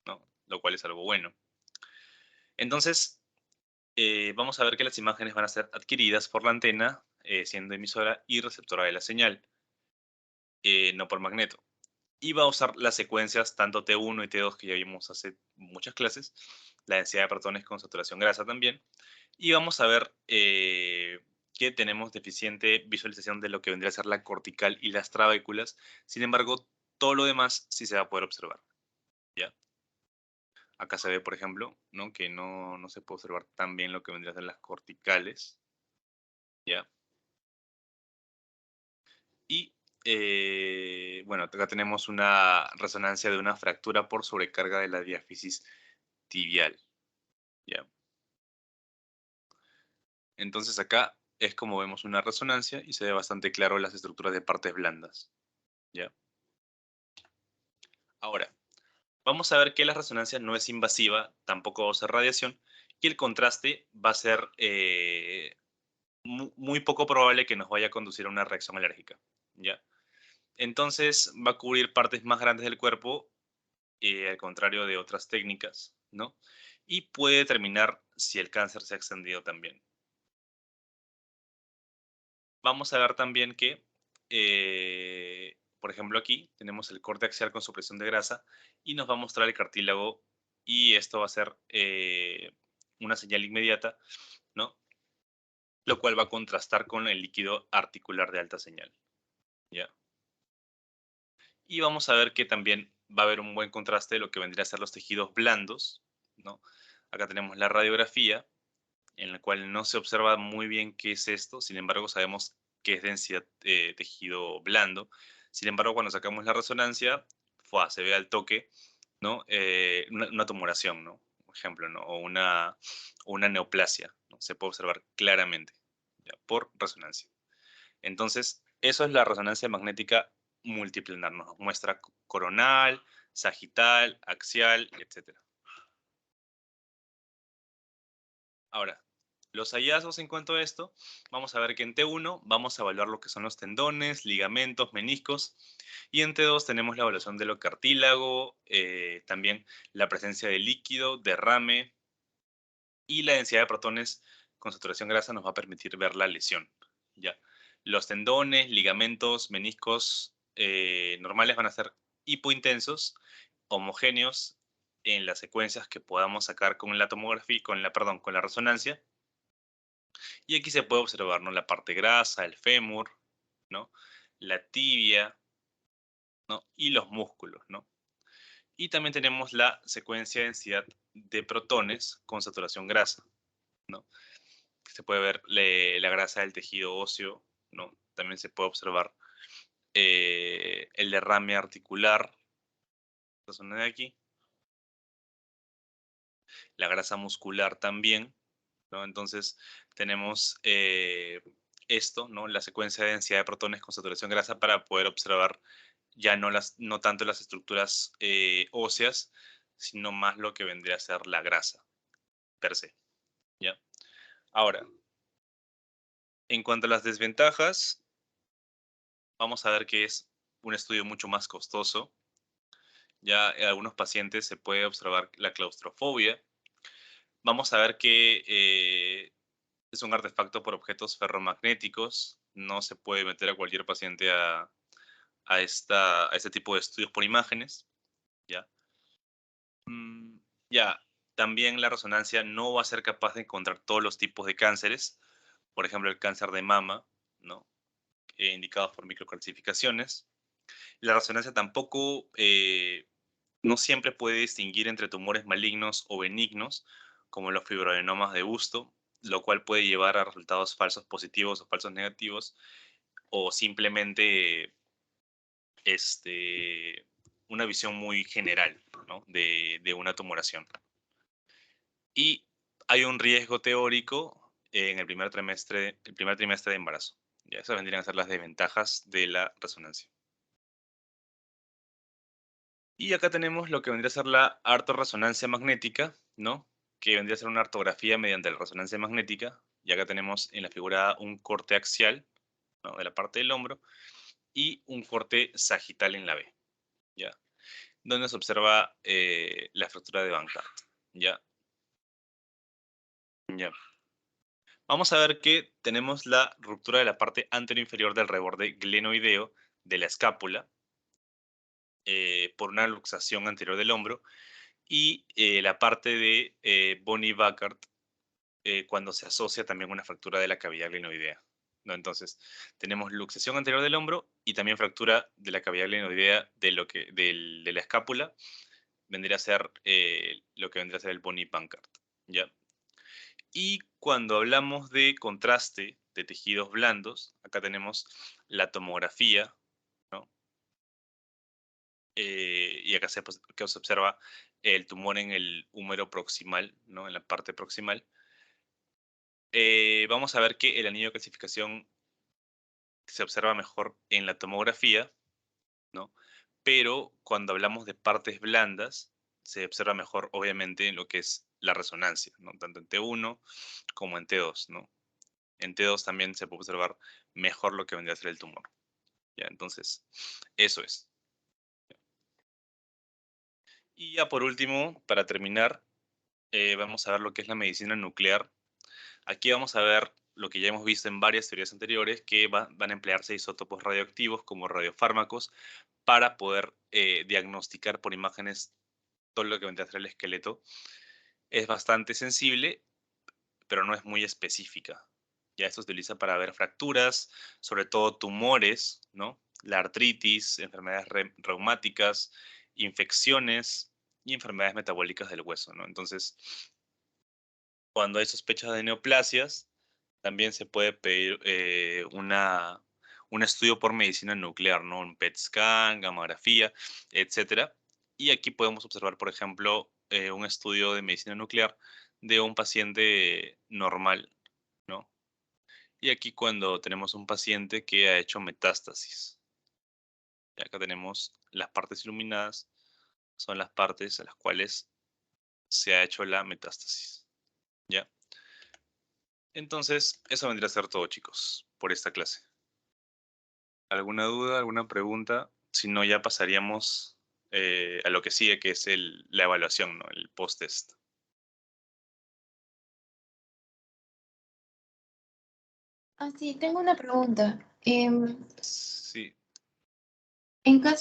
¿no? Lo cual es algo bueno. Entonces, vamos a ver que las imágenes van a ser adquiridas por la antena, siendo emisora y receptora de la señal, no por magneto. Y va a usar las secuencias tanto T1 y T2 que ya vimos hace muchas clases, la densidad de protones con saturación grasa también. Y vamos a ver que tenemos deficiente visualización de lo que vendría a ser la cortical y las trabéculas. Sin embargo, todo lo demás sí se va a poder observar. ¿Ya? Acá se ve, por ejemplo, ¿no? Que no se puede observar tan bien lo que vendría a ser las corticales. ¿Ya? Y bueno, acá tenemos una resonancia de una fractura por sobrecarga de la diáfisis tibial. ¿Ya? Entonces acá es como vemos una resonancia y se ve bastante claro las estructuras de partes blandas. ¿Ya? Ahora, vamos a ver que la resonancia no es invasiva, tampoco va a usar radiación y el contraste va a ser muy poco probable que nos vaya a conducir a una reacción alérgica, ¿ya? Entonces va a cubrir partes más grandes del cuerpo, al contrario de otras técnicas, ¿no? Y puede determinar si el cáncer se ha extendido también. Vamos a ver también que, por ejemplo, aquí tenemos el corte axial con supresión de grasa y nos va a mostrar el cartílago y esto va a ser una señal inmediata, ¿no? Lo cual va a contrastar con el líquido articular de alta señal, ¿ya? Y vamos a ver que también va a haber un buen contraste de lo que vendría a ser los tejidos blandos, ¿no? Acá tenemos la radiografía, en la cual no se observa muy bien qué es esto, sin embargo sabemos que es densidad tejido blando. Sin embargo, cuando sacamos la resonancia, se ve al toque, ¿no? Una tumoración, ¿no? Por ejemplo, ¿no? O una neoplasia, ¿no? Se puede observar claramente, ¿ya? Por resonancia. Entonces, eso es la resonancia magnética multiplanar. Nos muestra coronal, sagital, axial, etc. Ahora, los hallazgos en cuanto a esto, vamos a ver que en T1 vamos a evaluar lo que son los tendones, ligamentos, meniscos, y en T2 tenemos la evaluación de lo cartílago, también la presencia de líquido, derrame, y la densidad de protones con saturación grasa nos va a permitir ver la lesión, ¿ya? Los tendones, ligamentos, meniscos normales van a ser hipointensos, homogéneos en las secuencias que podamos sacar con la tomografía, con la resonancia. Y aquí se puede observar, ¿no? La parte grasa, el fémur, ¿no? La tibia, ¿no? Y los músculos, ¿no? Y también tenemos la secuencia de densidad de protones con saturación grasa, ¿no? Se puede ver la grasa del tejido óseo, ¿no? También se puede observar el derrame articular, esta zona de aquí, la grasa muscular también, ¿no? Entonces tenemos esto, ¿no? La secuencia de densidad de protones con saturación grasa para poder observar ya no tanto las estructuras óseas, sino más lo que vendría a ser la grasa per se, ¿ya? Ahora, en cuanto a las desventajas, vamos a ver que es un estudio mucho más costoso. Ya en algunos pacientes se puede observar la claustrofobia. Vamos a ver que es un artefacto por objetos ferromagnéticos. No se puede meter a cualquier paciente a este tipo de estudios por imágenes. ¿Ya? Ya, también la resonancia no va a ser capaz de encontrar todos los tipos de cánceres. Por ejemplo, el cáncer de mama, ¿no? Indicados por microcalcificaciones. La resonancia tampoco no siempre puede distinguir entre tumores malignos o benignos, como los fibroadenomas de busto, lo cual puede llevar a resultados falsos positivos o falsos negativos, o simplemente una visión muy general, ¿no? de una tumoración. Y hay un riesgo teórico en el primer trimestre de embarazo. Ya, esas vendrían a ser las desventajas de la resonancia. Y acá tenemos lo que vendría a ser la artorresonancia magnética, ¿no? Que vendría a ser una artografía mediante la resonancia magnética. Y acá tenemos en la figura un corte axial, ¿no? De la parte del hombro y un corte sagital en la B, ¿ya? Donde se observa la fractura de Bankart, ¿ya? Ya. Vamos a ver que tenemos la ruptura de la parte anteroinferior del reborde glenoideo de la escápula por una luxación anterior del hombro y la parte de Bonney-Bankart cuando se asocia también una fractura de la cavidad glenoidea, ¿no? Entonces, tenemos luxación anterior del hombro y también fractura de la cavidad glenoidea de la escápula, vendría a ser lo que vendría a ser el Bonney-Bankart, ¿ya? Y cuando hablamos de contraste de tejidos blandos, acá tenemos la tomografía, ¿no? Y acá que se observa el tumor en el húmero proximal, ¿no? En la parte proximal. Vamos a ver que el anillo de calcificación se observa mejor en la tomografía, ¿no? Pero cuando hablamos de partes blandas, se observa mejor, obviamente, en lo que es la resonancia, ¿no? Tanto en T1 como en T2, ¿no? En T2 también se puede observar mejor lo que vendría a ser el tumor. ¿Ya? Entonces, eso es. Y ya por último, para terminar, vamos a ver lo que es la medicina nuclear. Aquí vamos a ver lo que ya hemos visto en varias teorías anteriores, que van a emplearse isótopos radioactivos como radiofármacos para poder diagnosticar por imágenes todo lo que vendría a ser el esqueleto. Es bastante sensible, pero no es muy específica. Ya esto se utiliza para ver fracturas, sobre todo tumores, ¿no? La artritis, enfermedades reumáticas, infecciones y enfermedades metabólicas del hueso, ¿no? Entonces, cuando hay sospechas de neoplasias, también se puede pedir un estudio por medicina nuclear, ¿no? Un PET scan, gamografía, etcétera. Y aquí podemos observar, por ejemplo, un estudio de medicina nuclear de un paciente normal, ¿no? Y aquí cuando tenemos un paciente que ha hecho metástasis. Y acá tenemos las partes iluminadas, son las partes a las cuales se ha hecho la metástasis, ¿ya? Entonces, eso vendría a ser todo, chicos, por esta clase. ¿Alguna duda, alguna pregunta? Si no, ya pasaríamos a lo que sigue, que es la evaluación, ¿no? El post-test. Ah, sí, tengo una pregunta. Sí, En caso